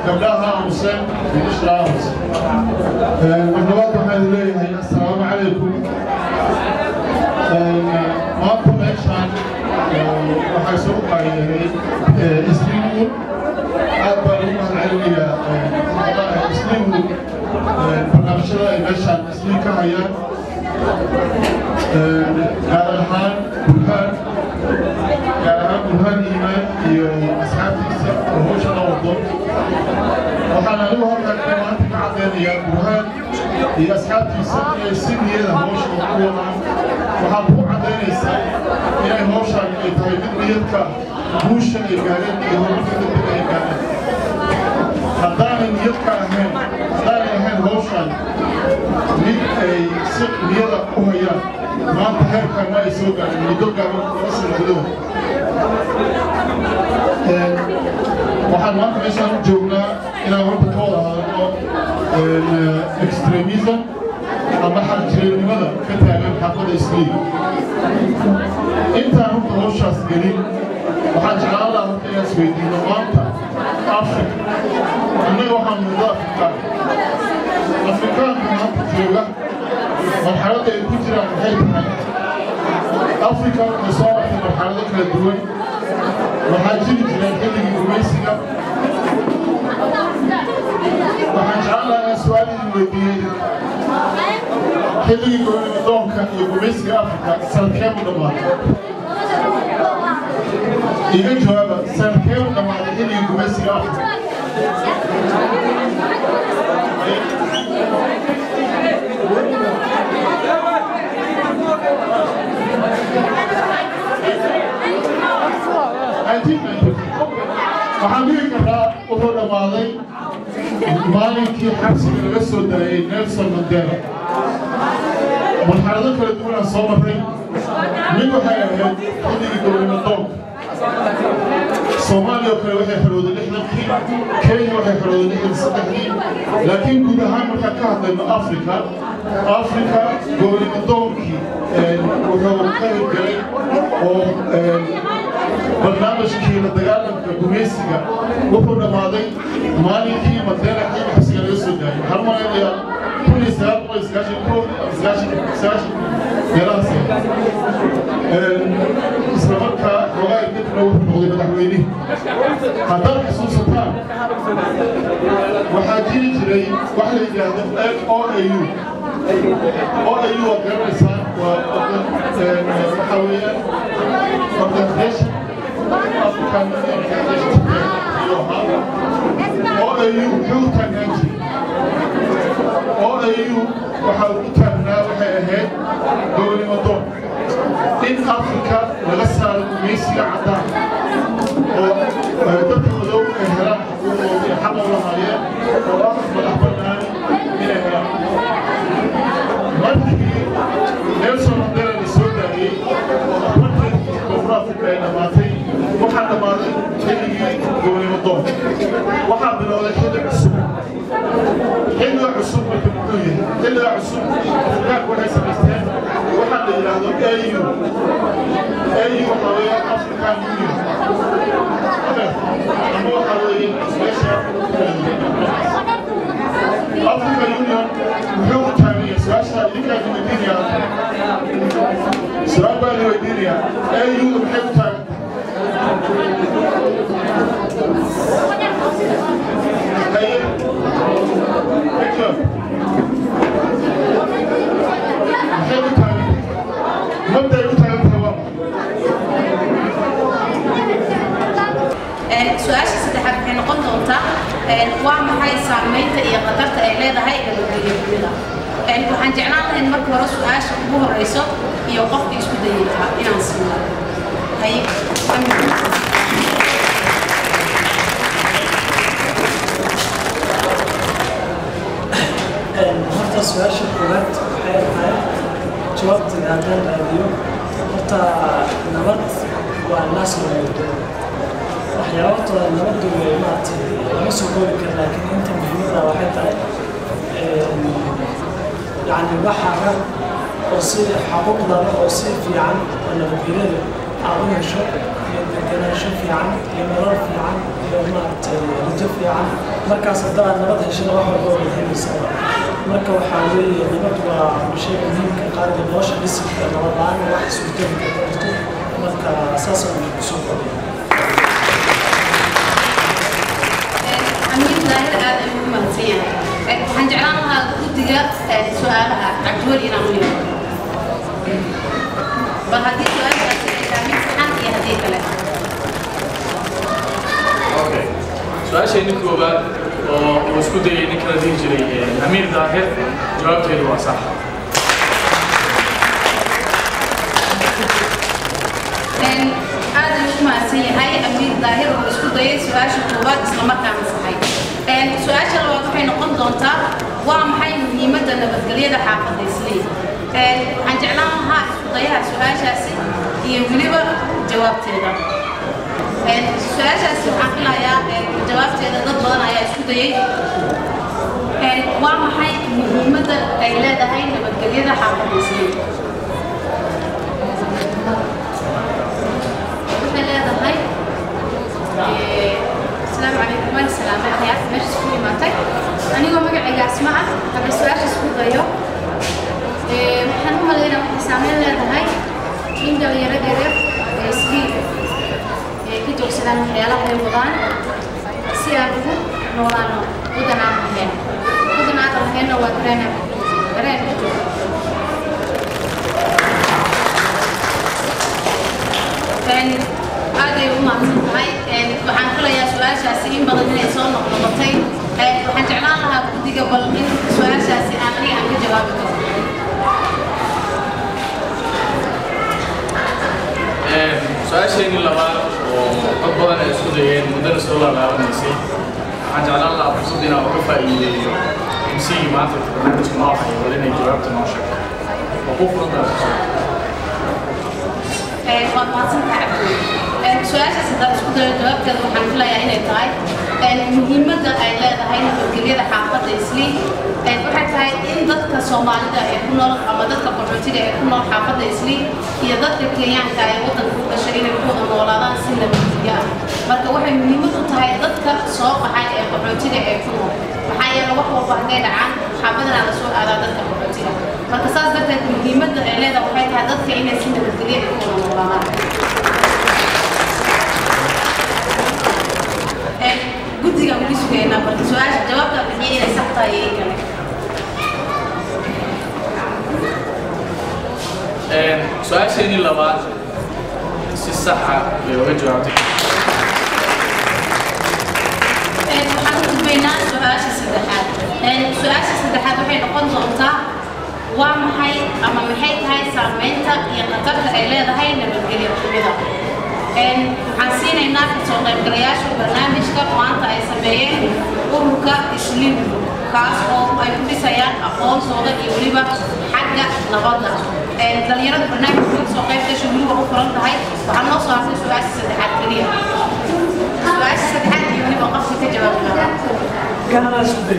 قبلها حسين بن إشراف المحلوات waxaan leeyahay assalaamu calaykum maanta meeshaan waxaa soo qaayay isliimuun aad baan ugu mahadcelinayaa isliimuun barnaamijyada ay meeshaan isliin ka hayaan gaar ahaan burhaan iimaan iyo asxaabtiisa oo hawsha la wado waxaan anigu halkaan maanta ka cadeynayaa burhaan iyo asxaabtiisa inay si niyada hawsha ugu wadaan waxaad ku cadaynaysaa inay hawshaan ay tahay mid niyadka guusha ay gaareen iyo horumarka degdega ay gaareen haddaanay niyadka ahayn hawshaan mid ay si niyada u hayaan maanta heerkan ma ay soo gaareen muddo gaaban laba sano gudahood waxaan maanta meeshaan u joognaa inaan horta ka wada hadalno extremism ama xaljireennimada ka taagan xaafadda islii intaan runta hawshaas gelin waxaan jeclaan lahaa horta inaan isweydiino maanta afrika innaga waxaan muddo afrikaanka maanta jooga marxaladda ay ku jiraan maxay tahay afrika waxay soo martay marxalado kala duwan waxaa jiri jireen xilligii gumaysiga waxaan jeclaan lahaa inaan su-aalidii weydiiyey xilligii gobolnimadoonka iyo gumaysiga afrika sanadkee u dhammaaday iga jawaaba sanadkee u dhammaaday xilligii gumaysiga afrika waxaan dhihi karaa wuxuu dhammaaday maalinkii xabsiga laga soo daayay Nelson Mandela marxalado kala duwan aan soo marray mid waxay ahayd xilligii gobolnimadoonka Soomaaliya oo kale waxay xorowday 60kii Kenya waxay xorowday 63kii laakiin guud ahaan markaan ka hadlayno Afrika gobolnimadoonkii wuxuu ka hirgalay oo barnaamijkii la dagaalanka gumaysiga wuxuu dhammaaday maalinkii Mandela xabsiga laga soo daayay waxaan malaynayaa 1999 meelahaas isla markaa xogaa dibna wuxuu noqday madaxweynihi haddaad xusuusataan waxaa jiri jiray wax la yidhaahdo OAU waa garanaysaan waa waxaa weeyaan organization African Organization OAU muxuu taagnaan jiray OAU waxaa ugu taagnaa waxay ahayd gobolnimadoon in Afrika laga saaro gumaysiga caddaan oo dadka madow ay helaan xuquuqdooda iyo xaq u lahaayeen oo madax bannaan inay helaan markii Nelson Mandela la soo daayey oo apartheidkii koonfur Afrika ay dhammaatay waxaa dhammaaday xilligii gobolnimadoon waxaa bilowday xilli cusub xilliga cusub marka muxuu yahay xilliga cusub afrikaanku waxay samaysteen waxaa la yidhaahdo AU waxaa weeyaan African Union ama waxaa weeye meesha African Union muxuu u taagaya su-aasha idinkaan weydiinayaa su-aal baan weydiinayaa AU maxay u taagan
su-aasha saddexaad waxay noqon doontaa waa maxay saamaynta iyo khatarta ay leedahay gabadhiyada waxaan jeclaan lahayn marka hore su-aasha ugu horeyso iyo qofkii isku dayay lahaa inaan siino
horta su-aasha koowaad waxay tahay jawaabteeda haddaan raadiyo horta nabad waa naas waxyaabo tooda nabaddu way maaragtay lama soo koobi kara laakiin inta muhiimada waxay tahay yacni waxaaga oo si xaquuqdada oo si fiican oo nabadgelyada aad u hesho iyo deganaansho fiican iyo nolol fiican iyo maaragtay rajo fiican markaas haddaa nabad heshana wax walba waad helaysaa marka waxaa weeye nabad waa shay muhiimka qaaliga nolosha dhisigka nabad la-aan wax suurtoobi karto marka saasaan kusoo koobiya
أمين ظاهر آدم مهتين waxaan jeclaan lahaa guddiga su'aalaha cabdiweli inaan u yeero bal haddii su-aashaasi ay tahay mid saxan iyo haddii kale
okay su-aashayni koowaad oo uu isku dayay ninka la dhihi jiray amiir daahir jawaabteedu waa sax
aad u mahadsan yahay amiir daahir oo isku dayay su-aasha koowaad isla markaana saxay su-aasha labaad waxay noqon doontaa waa maxay muhiimadda nabadgelyada xaafadda islii waxaan jeclaan lahaa isku dayaha su-aashaasi iyo weliba jawaabteeda su-aashaasi waxaan filayaa jawaabteeda dad badan ayaa isku dayay waa maxay muhiimadda ay leedahay nabadgelyada xaafadda Islii waxay leedahay السلام عليكم وين السلام أخيات ماشي سكولي ماتي أنا يوم مقعد أسمع قبل سؤال سكول ضيو حنوم اللي راح نسمعنا لهذا هاي إن ده يرد سبي كده سلام حياله هاي وضان سيارته نورانو ودنا هنا وترنا رن هذا يوم هاي waxaan filayaa su'aashaasi in badan inay soo noqnoqotay waxaan jeclaan lahaa guddiga bal in su'aashaasi aan ka jawaabi karo
su'aasheenii labaad oo dad badan ay isku dayeen muddana soo laalaabanaysay waxaan jeclaan lahaa fursad inaan uga faa'iideeyo MC-gii maanta barnaamijka noo hayo bal inay jawaabta noo sheegto oo ku furantaa
waad mahadsantahay cabdi su-aashaas haddaad isku dayo jawaabteeda waxaan filayaa inay tahay muhiimadda ay leedahay nabadgelyada xaafadda Islii waxay tahay in dadka Soomaalida ee ku nool ama dadka qaxootiga ee ku nool xaafadda Islii iyo dadka Kenyaanka ee waddanka ku dhashay inay ku wada noolaadaan si nabadgelyo ah marka waxay muhiimad u tahay dadka soo baxay ee qaxootiga ee ku nool maxaa yeelay wax walba hadday dhacaan xaafadana la soo aadaa dadka qaxootiga marka saas darteed muhiimadda ay leedahay waxay tahay dadka inay si nabadgelyo ku wada noolaadaan guddiga weli sugeynaa marka su-aasha jawaabta bixiyay inay sax tahay iyo kale
su-aasheenii labaad si saxa bay uga jawaabtay
waxaan u gudbaynaa su-aasha saddexaad waxay noqon doontaa waa maxay ama maxay tahay saameynta iyo khatarta ay leedahay nabadgelyo xumida waxaan siinaynaa kasoo qaybgalayaasha barnaamijka maanta ay sameeyeen ururka Islii kaas oo ay ku dhisayaan aqoontooda iyo weliba xagga nabadda dhalinyarada barnaamijka kasoo qaybgasha weliba u furan tahay waxaan noo soo hartay su-aasha saddexaad keliya su-aasha saddexaad iyo weliba qofka ka jawaabi lahaa
كان اسكت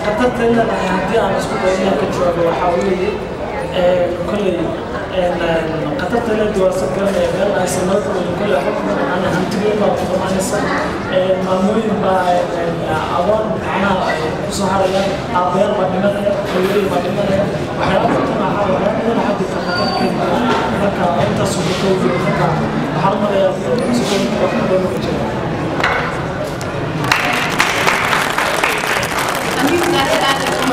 قدرت ان انا هدي انا اسكت ان كنت بحاول كل قدرت ان الدراسه كان غير سنوات كل حكم انا هنتبه طبعا معمولين اوان انا سهر ابيض مدينه كل مدينه وحياتي مع حاولت انا حد خطر كده marka inta soo koobi marka waxaan marayaa soo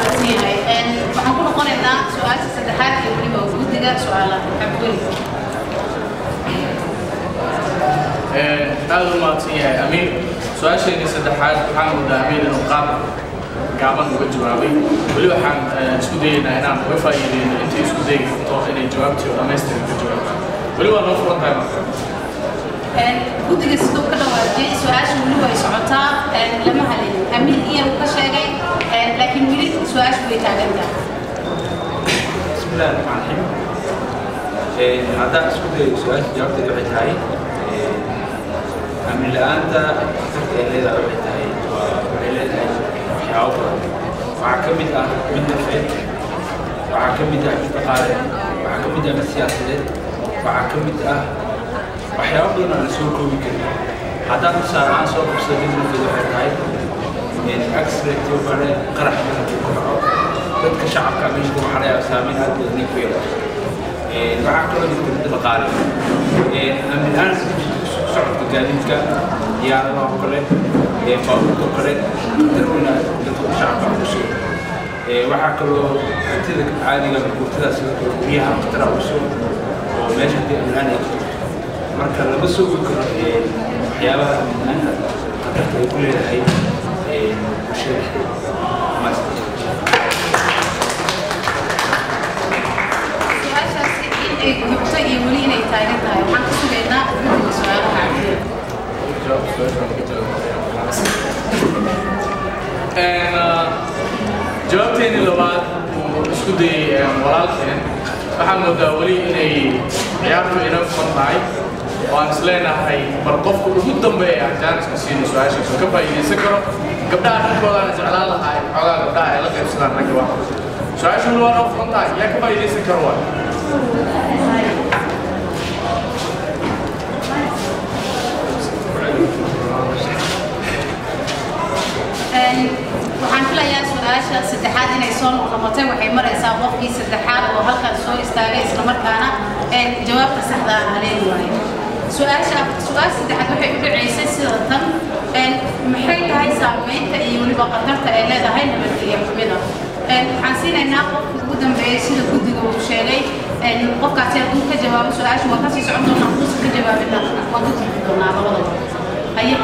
waxaan ku noqonaynaa su-aasha saddexaad iyo weliba guddiga su-aalaha cabduli
aad u mahadsan yahay amiir su-aasheenii saddexaad waxaan moodaa amiir inuu qaab gaaban uga jawaabay weli waxaan isku dayaynaa inaan uga faa'iideyno intii isku dayi karto inay jawaabtii oo dhammaystiran ka jawaabaan weli waa noo furan tahay marka
guddiga siduu ka dhawaajiyay su-aasha weli way socotaa lama halin amiir iyan ka sheegay لكن مريض سؤال شوي تعلمنا.
بسم الله الرحمن الرحيم. هذا سؤال جوابت الوحيد هاي. أمر الآن تا اللي ذا الوحيد هاي وعلى هاي حياته وعكمل من الفيل وعكمل مستقارة وعكمل من السياسة وعكمل وحياتنا نسوق ويكل. هذا مسار عن صوب سديد في الوحيد هاي. أكثر تجربة قرح من الكفر ضد شعب كامل يجوا حريا سامين هذا النكبير مع كل الغالب من الآن شعب الجالين كان يا الله كله فاوض كله ترونا لطول شعب عموسي وحكلوا تلك عادي قبل كل سنة وياها مخترع وسوق وماشي الآن مركز لبسوا كل حياة من الآن قدرت كل هاي
jawaabteeni labaad isku dayay walaalkeen waxaan moodaa weli inay ciyaartu ina furan tahay وأنا سلينا هاي برقفك وجود ضمبي عجانس كسين سؤال شو كم بايدي سكروا قبل أن نقول أنا زعلان هاي حاجة قبل أن يلا كيف سلام نجوا سؤال شو لو أنا فهمتها يا كم بايدي سكروا
waxaan filayaa su'aasha saddexaad inay soo noqotay waxay maraysaa qofkii saddexaad oo halkan soo istaagay isla markaana jawaabta saxda ah haleyn waayo su'aasha saddexaad waxay u dhaceysay sida tan maxay tahay saameynta iyo weliba qatarta ay leedahay nabadgelyo xumida waxaan siinaynaa qofka ugu dambeeyay sida guddiga uu sheegay qofkaasi hadduu ka jawaabo su'aasha waa kasii socon doonaa hadduusan ka jawaabina waan ka tegi doonaa labadaba haye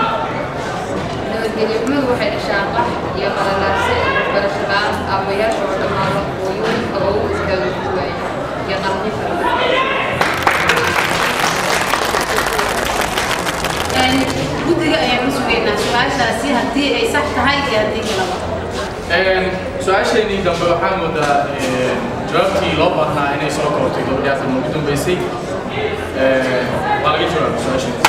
nabadgelyadu waxay dhashaa qax iyo qalalaase iyo barashadaan aabayaasha oo dhammaada hooyooyinka oo u iskaaga duwaaya iyo qarni
guddiga ayaan ku sugaynaa su'aashaasi haddii ay sax tahay iyo haddii kalaba
su-aasheenii dambe waxaa moodaa jawaabtii loo baahnaa inay soo koobtay gabadhii afar ugu dambeysay waa laga jawaabay su-aasheeni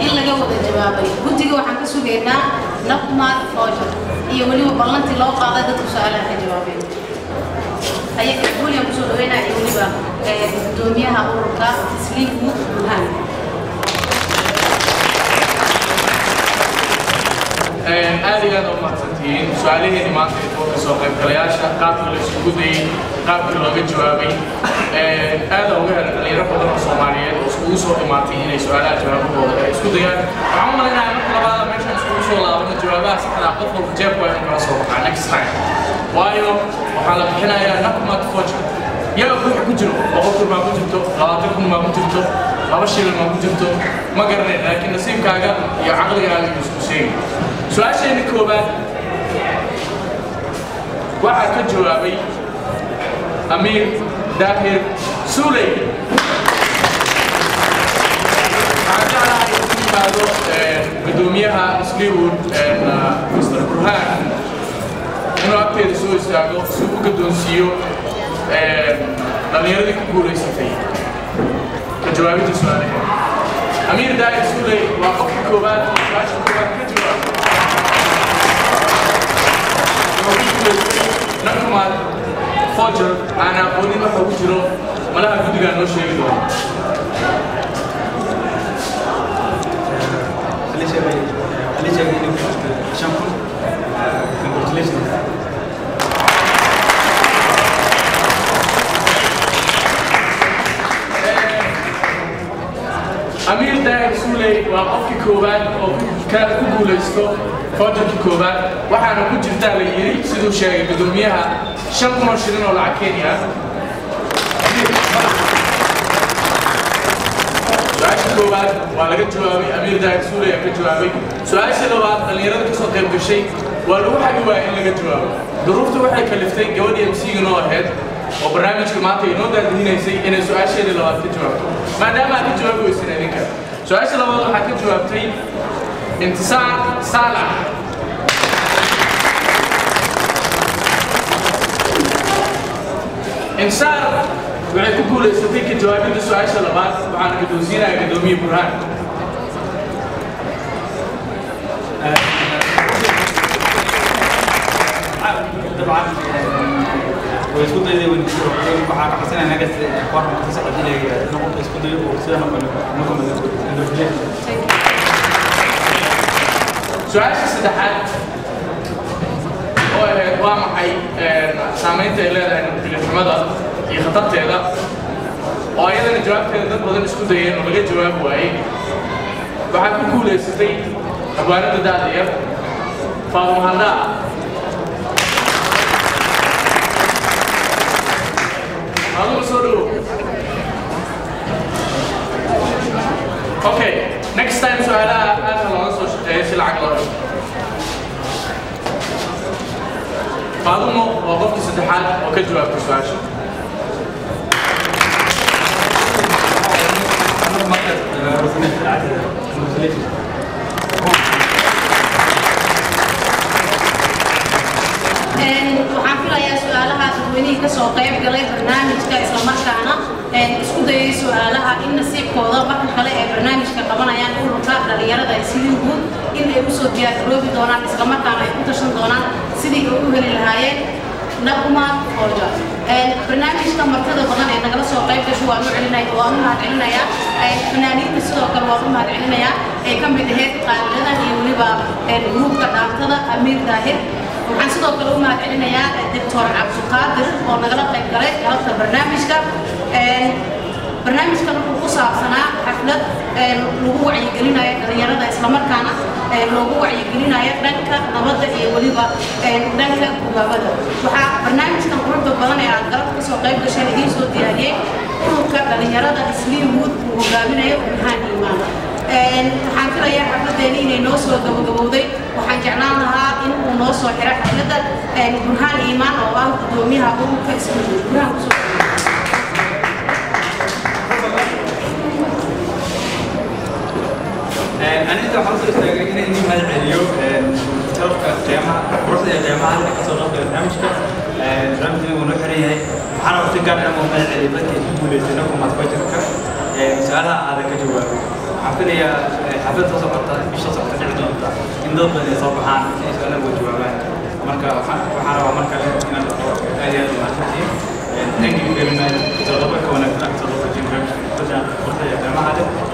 in laga wada jawaabay guddiga waxaan ka sugaynaa naqmaad foojo iyo weliba ballantii loo qaaday dadku su'aalaha ka jawaabeen ayaga guuliyan kusoo dhaweynaa iyo weliba gudoomiyaha ururka tasliim guud burhaan
aad iyo aad u mahadsantihiin su-aalaheeni maanta ee soo qaybgalayaasha qaabka la isugu dayay qaabka looga jawaabay aad uga helay dhalinyaro badan oo Soomaaliyeed oo iskugu soo dhimaatay inay su'aalaha jawaabahooda ay isku dayaan waxaan u maleynayaa marka labaad meeshaan iskugu soo laabano jawaabaha saxda ah qof walba jeeb waa inuu kala soo baxaa next time waayo waxaa la bixinayaa naqmad foojo yaa wax ku jiro 100 kun baa ku jirto 20 kun baa ku jirto 2 shilin baa ku jirto ma garanay laakiin nasiibkaaga iyo caqligaaga isku sheegay su-aasheeni koobaad waxaa ka jawaabay Amir Dahir Suley gudoomiyaha Isliwood Mr. Burhan inuu agteeda soo istaago si uu guddoonsiiyo dhalinyaradii ku guulaysatay ka jawaabinta su-aalaheeda Amir Dahir Suley waa qofka koowaad oo su-aasha koowaad ka jawaabay naqmaad فوجر أنا أقولي ما حوجره ما لها كده قالوا شيء كده.
علي شيء شامبو congratulations. أمير داير سولي وقف كوبان أو كان كوبوليستو فوجر كوبان وحنا كنت جدا ليري سيدو شيء بدوميها شنكم مرشدين ولا عكينيا سؤال كوبان ولا كجوابي أمير داير سولي كجوابي سؤال سلوات اللي يرد كسر قلب الشيء والروح جوا اللي كجواب ظروفته واحد كلفتين جودي أمسي نوهد وبرنامج كماتي نودا هنا يسي إن سؤال شيء اللي لوات كجواب ما دام كجواب ويسنا ذيك سؤال سلوات واحد كجوابتي انتصار صالح انتصار waxay ku guuleysatay ka jawaabida su'aasha labaad waxaan ka doonsiinayaa gudoomiye Burhaan طبعا ويسكت لي وحاجه حسنا انا جت اخبار مختصره دي لي نقطه يسكت لي وسنه نقوم
سؤال saddexaad waa maxay saameynta ay leedahay nabadgelyada iyo khatarteeda oo ayadana jawaabteeda dad badan isku dayeen oo laga jawaab waayay waxaa ku guuleysatay abwaanada da'da yar Faadumo Handaa Faadumo soo dhow Okay, next time su'aalaha aad looga soo shaqeeyo si lacag loo helo Faadumo waa qofkii saddexaad oo ka jawaabtay su'aasha
waxaan filayaa su'aalaha dadweynihii kasoo qayb galay barnaamijka islamarkaana isku dayay su'aalaha in nasiibkooda marka kale ee barnaamijka qabanayaan ururka dhalinyarada Isliin Guud in ay usoo diyaargaroobi doonaan islamarkaana ay ku tashan doonaan sidii ay u heli lahaayeen نقمة فوجا برنامج كمرتضى بدن إن نقول سوق قيد شو أنو علينا وأنو هاد علينا يا فنانين السوق كم وأنو هاد علينا يا كم بدهت قالنا يقولي با الجروب كنارتضى أمير داهر وعن سوق كلهم هاد علينا يا الدكتور عبد القادر ونقول قيد قريت قرأت برنامج كا برنامج كان قصة سنة حفلة لوجو عيقلنا رياضة إسلامك كان لوجو عيقلنا دنك نبض وليبا دنك وبابدا وح برنامج كان قرب بدن يعني قرأت قصة قيد شهرين صوت يعني كل رياضة إسلام مود وقابلنا يومها إيمان حنكر يا حفلة ديني نوصل جبودي وحنجعلنا لها إن نوصل حرة حفلة برهان إيمان أو دوميها بوم كاسم برهان
أنا إذا حصل استعجال إني هذا اليوم تعرف الجامعة رحت الجامعة اللي كسرت برنامج برنامج ونحريه أنا أفتكر أنا مهمل اللي بدي أقول لكم ما تفجرك سؤالها هذا كجواب حفلة يا حفلة صبحت مش صبحت العدوم إن ضد اللي صبحان سؤال وجوابان مركا وحنا ومركا إن هذه المعلومات نجي في المال تضربك وأنا أكثر تضربك جنبك بدأ رحت الجامعة